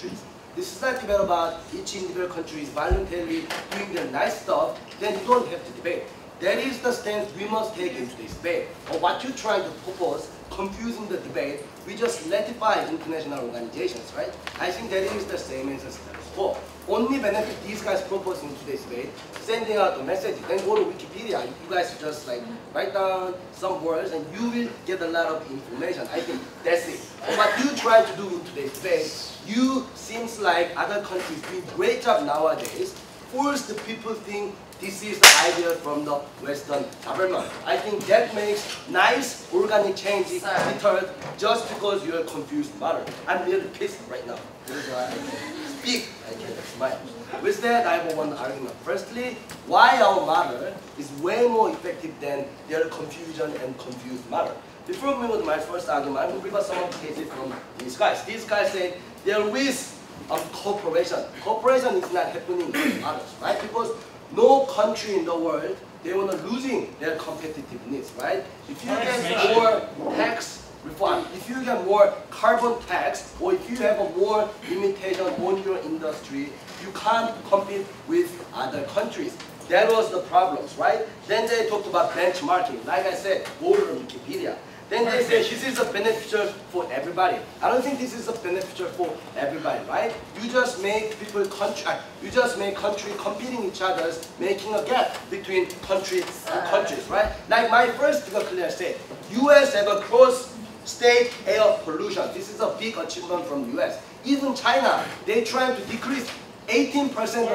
countries. This is not debate about each individual country is voluntarily doing their nice stuff, then you don't have to debate. That is the stance we must take into this debate. Or what you're trying to propose, confusing the debate, we just ratify international organizations, right? I think that is the same as the status quo. Only benefit these guys proposing today's debate, sending out the message, then go to Wikipedia. You guys just like write down some words and you will get a lot of information. I think that's it. And what you try to do in today's debate, you seems like other countries do a great job nowadays, force the people think this is the idea from the Western government. I think that makes nice organic change deterred just because you're confused about it. I'm really pissed right now. That's why I speak, I can smile. With that, I have one argument. Firstly, why our model is way more effective than their confusion and confused model. Before moving to my first argument, I will give us some of the cases from these guys. These guys say there is cooperation. Cooperation is not happening in others, right? Because no country in the world, they want to losing their competitiveness, right? If you get more tax reform, if you get more carbon tax, or if you have a more limitation on your industry, you can't compete with other countries. That was the problems, right? Then they talked about benchmarking. Like I said, go to Wikipedia. Then they say this is a beneficial for everybody. I don't think this is a beneficial for everybody, right? You just make people country competing each other's, making a gap between countries and countries, right? Like my first speaker clearly said, US have a cross-state air pollution. This is a big achievement from US. Even China, they trying to decrease 18%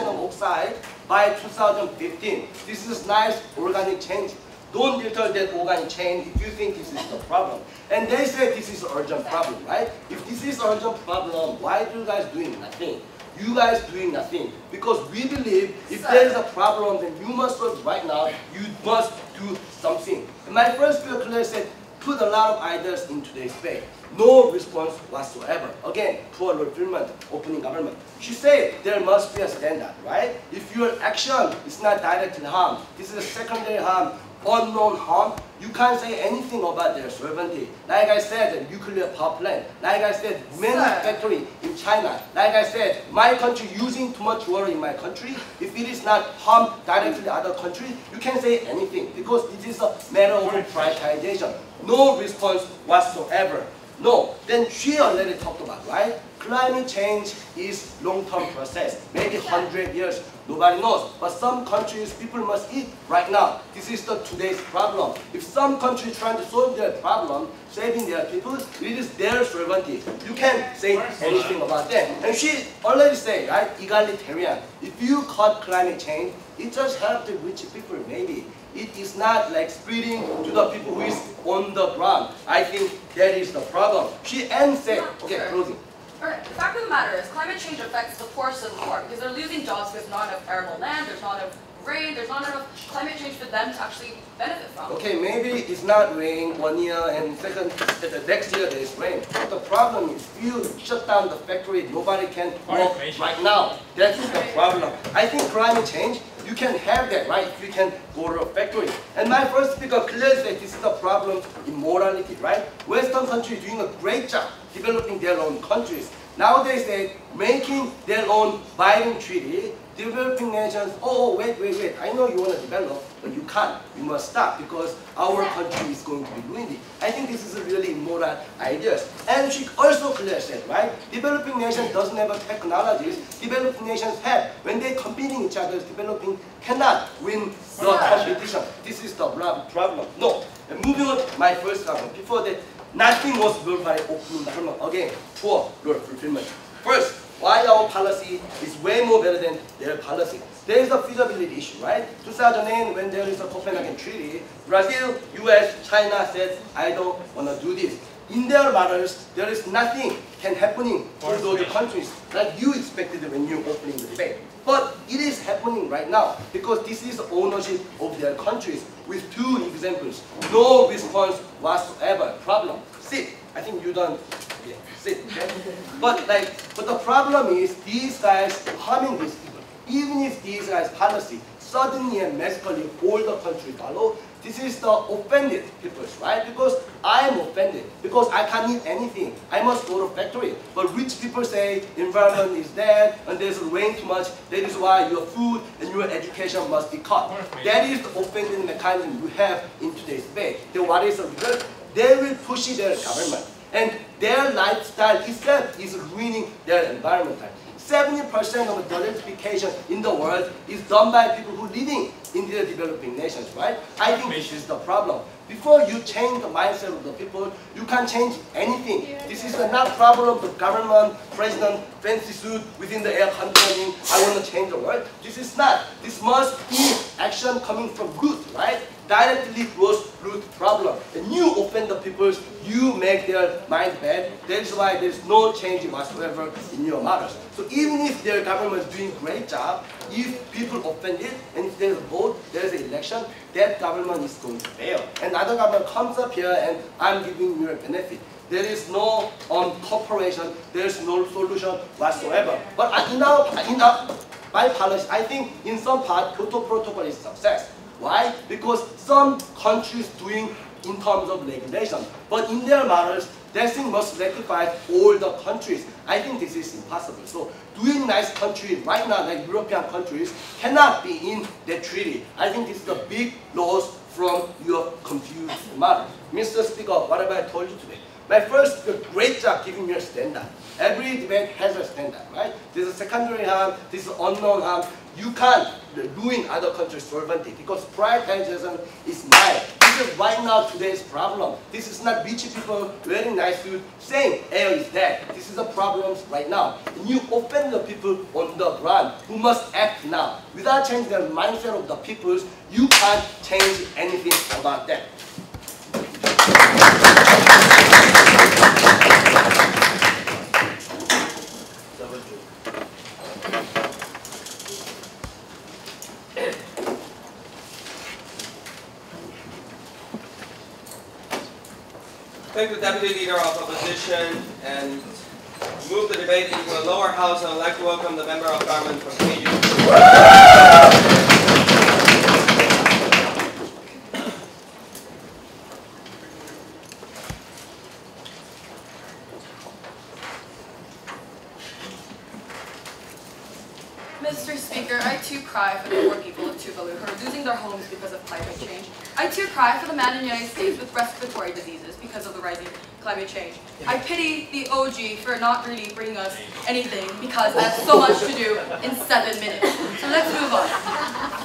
of oxide by 2015. This is nice organic change. Don't deter that organic change if you think this is the problem. And they say this is an urgent problem, right? If this is an urgent problem, why are you guys doing nothing? You guys doing nothing. Because we believe if there is a problem, then you must solve right now. You must do something. And my first speaker clearly said, put a lot of ideas in today's debate. No response whatsoever. Again, poor fulfillment, opening government. She said there must be a standard, right? If your action is not directly harm, this is a secondary harm, unknown harm, you can't say anything about their sovereignty. Like I said, the nuclear power plant. Like I said, many factories in China. Like I said, my country using too much water in my country. If it is not harm directly to other countries, you can't say anything because it is a matter of privatization. No response whatsoever. No. Then she already talked about, right? Climate change is long-term process, maybe 100 years. Nobody knows. But some countries, people must eat right now. This is today's problem. If some country trying to solve their problem, saving their people, it is their sovereignty. You can't say anything about that. And she already said, right, egalitarian. If you cut climate change, it just helps the rich people, maybe. It is not like spreading to the people who is on the ground. I think that is the problem. She ends said, okay, closing. Alright, the fact of the matter is climate change affects the poorest of the poor because they're losing jobs because there's not enough arable land, there's not enough rain, there's not enough climate change for them to actually benefit from. Okay, maybe it's not rain 1 year and the next year there is rain. But the problem is if you shut down the factory, nobody can work right now. That's the problem. I think climate change, you can have that, right? If you can go to a factory. And my first speaker clearly said this is the problem in morality, right? Western countries doing a great job developing their own countries. Nowadays they making their own binding treaty. Developing nations, wait. I know you want to develop, but you can't. You must stop because our country is going to be ruined. I think this is a really immoral idea. And she also clearly said, right? Developing nations doesn't have technologies. Developing nations have. When they're competing each other, developing cannot win the competition. This is the problem. No. And moving on to my first argument. Before that, nothing was built by opening government. Again, poor rule fulfillment. First, why our policy is way more better than their policy. There is a feasibility issue, right? 2008, when there is a Copenhagen Treaty, Brazil, US, China said, I don't want to do this. In their models, there is nothing can happening for those countries like you expected when you opening the debate. But it is happening right now because this is ownership of their countries with 2 examples. No response whatsoever. Problem. Sit. I think you don't. Yeah, sit. Okay? But the problem is these guys harming these people. Even if these guys' policy suddenly and magically all the country follow, This is the offended peoples, right? Because I am offended. Because I can't eat anything. I must go to factory. But rich people say environment is dead and there's rain too much. That is why your food and your education must be cut. That is the offended mechanism we have in today's debate. Then what is the result? They will push their government. And their lifestyle itself is ruining their environment. 70% of desertification in the world is done by people who are living in the developing nations, right? I think this is the problem. Before you change the mindset of the people, you can't change anything. This is not problem of the government, president, fancy suit within the air conditioning. I want to change the world. This is not. This must be action coming from root, right? Directly grows root problem. And you offend the people, you make their mind bad. That is why there is no change whatsoever in your matters. So even if their government is doing a great job, if people offend it, and if there is a vote, there is an election, that government is going to fail. And other government comes up here and I'm giving you a benefit. There is no cooperation, there is no solution whatsoever. But my policy, I think in some part, Kyoto Protocol is success. Why? Because some countries doing in terms of regulation, but in their matters, that thing must ratify all the countries. I think this is impossible. So doing nice countries right now, like European countries, cannot be in that treaty. I think this is a big loss from your confused matter. Mr. Speaker, whatever I told you today. My first, great job giving you a standard. Every debate has a standard, right? This is secondary harm, this is unknown harm. You can't ruin other countries' sovereignty because prioritization is mine. This is right now today's problem. This is not rich people wearing nice suits saying air is dead. This is the problem right now. And you offend the people on the ground who must act now. Without changing the mindset of the peoples, you can't change anything about that. Thank the Deputy Leader of Opposition and move the debate into the lower house. I would like to welcome the Member of Government from KU. Mr. Speaker, I too cry for the poor people of Tuvalu who are losing their homes because of climate change. I too cry for the man in the United States with respiratory diseases because of the rising climate change. I pity the OG for not really bringing us anything because I have so much to do in 7 minutes. So let's move on.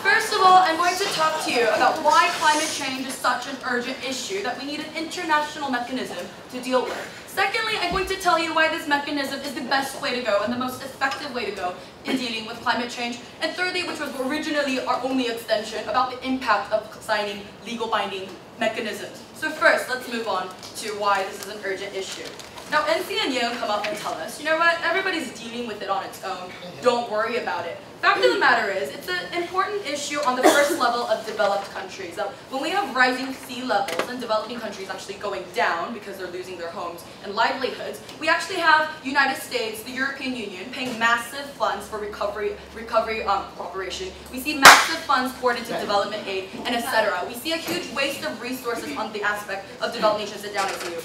First of all, I'm going to talk to you about why climate change is such an urgent issue that we need an international mechanism to deal with. Secondly, I'm going to tell you why this mechanism is the best way to go and the most effective way to go in dealing with climate change. And thirdly, which was originally our only extension, about the impact of signing legal binding mechanisms. So first, let's move on to why this is an urgent issue. Now, NC and NEAO come up and tell us, you know what, everybody's dealing with it on its own. Don't worry about it. Fact of the matter is, it's an important issue on the first level of developed countries. When we have rising sea levels and developing countries actually going down because they're losing their homes and livelihoods, we actually have United States, the European Union, paying massive funds for recovery cooperation. We see massive funds poured into development aid, and etc. We see a huge waste of resources on the aspect of developed nations that down as you.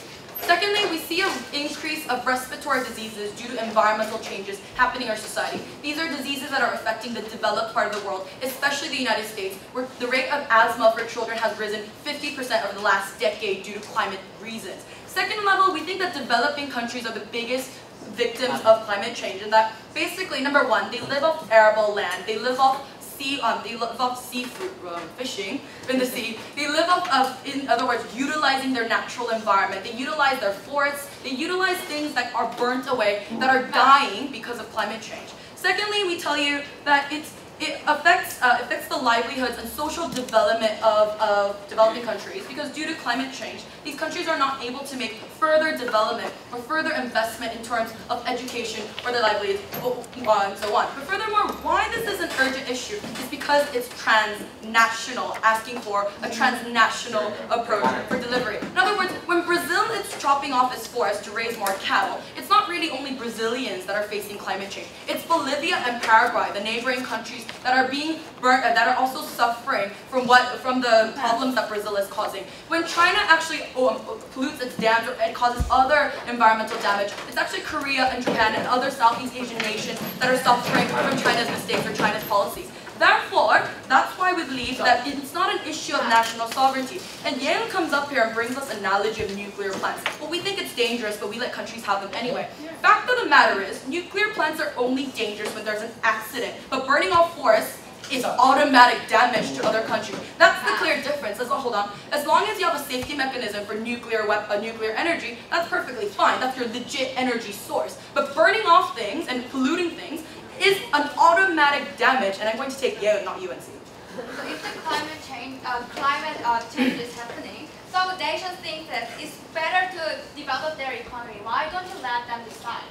Secondly, we see an increase of respiratory diseases due to environmental changes happening in our society. These are diseases that are affecting the developed part of the world, especially the United States, where the rate of asthma for children has risen 50% over the last decade due to climate reasons. Second level, we think that developing countries are the biggest victims of climate change, and that basically, number one, they live off arable land, they live off seafood, fishing in the sea. They live off of, in other words, utilizing their natural environment. They utilize their forests. They utilize things that are burnt away, that are dying because of climate change. Secondly, we tell you that it affects the livelihoods and social development of developing countries because due to climate change, these countries are not able to make further development or further investment in terms of education or their livelihoods, and so on. But furthermore, why this is an urgent issue is because it's transnational, asking for a transnational approach for delivery. In other words, when Brazil is chopping off its forests to raise more cattle, it's not really only Brazilians that are facing climate change. It's Bolivia and Paraguay, the neighboring countries that are being burnt, that are also suffering from the problems that Brazil is causing. When China actually pollutes its dams or it causes other environmental damage, it's actually Korea and Japan and other Southeast Asian nations that are suffering from China's mistakes or China's policies. Therefore, that's why we believe that it's not an issue of national sovereignty. And Yang comes up here and brings us an analogy of nuclear plants. Well, we think it's dangerous, but we let countries have them anyway. Fact of the matter is, nuclear plants are only dangerous when there's an accident. But burning off forests is automatic damage to other countries. That's the clear difference. Hold on. As long as you have a safety mechanism for nuclear energy, that's perfectly fine. That's your legit energy source. But burning off things and polluting things is an automatic damage, and I'm going to take Yale, not UNC. So if the climate change is happening, so nations think that it's better to develop their economy. Why don't you let them decide?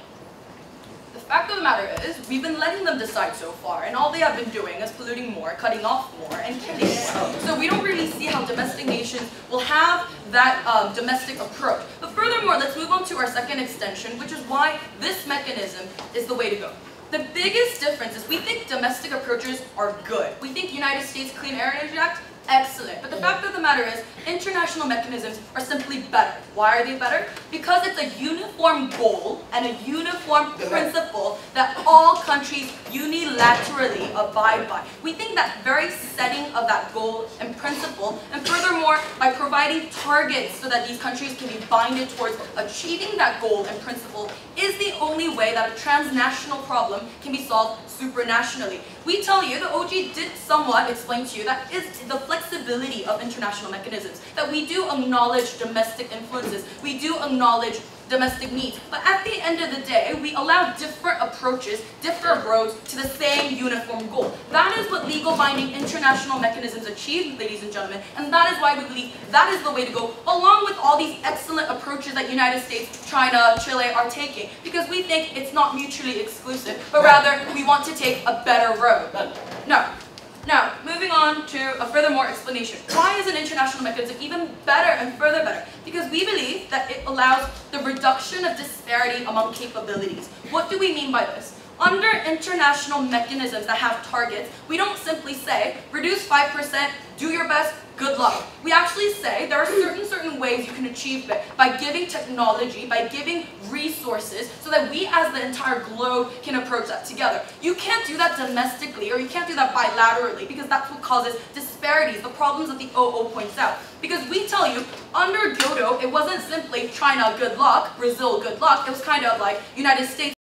The fact of the matter is, we've been letting them decide so far, and all they have been doing is polluting more, cutting off more, and killing more. So we don't really see how domestic nations will have that domestic approach. But furthermore, let's move on to our second extension, which is why this mechanism is the way to go. The biggest difference is we think domestic approaches are good. We think United States Clean Air and Energy Act, excellent. But the fact of the matter is, international mechanisms are simply better. Why are they better? Because it's a uniform goal and a uniform principle that all countries unilaterally abide by. We think that very setting of that goal and principle, and furthermore, by providing targets so that these countries can be binded towards achieving that goal and principle, is the only way that a transnational problem can be solved supranationally. We tell you, the OG did somewhat explain to you, that is the flexibility of international mechanisms, that we do acknowledge domestic influences, we do acknowledge domestic needs, but at the end of the day, we allow different approaches, different roads to the same uniform goal. That is what legal binding international mechanisms achieve, ladies and gentlemen, and that is why we believe that is the way to go, along with all these excellent approaches that United States, China, Chile are taking, because we think it's not mutually exclusive, but rather we want to take a better road. Now, moving on to a furthermore explanation. Why is an international mechanism even better and further better? Because we believe that it allows the reduction of disparity among capabilities. What do we mean by this? Under international mechanisms that have targets, we don't simply say, reduce 5%, do your best, good luck. We actually say there are certain ways you can achieve it by giving technology, by giving resources, so that we as the entire globe can approach that together. You can't do that domestically, or you can't do that bilaterally, because that's what causes disparities, the problems that the OO points out. Because we tell you, under Kyoto, it wasn't simply China, good luck, Brazil, good luck. It was kind of like United States,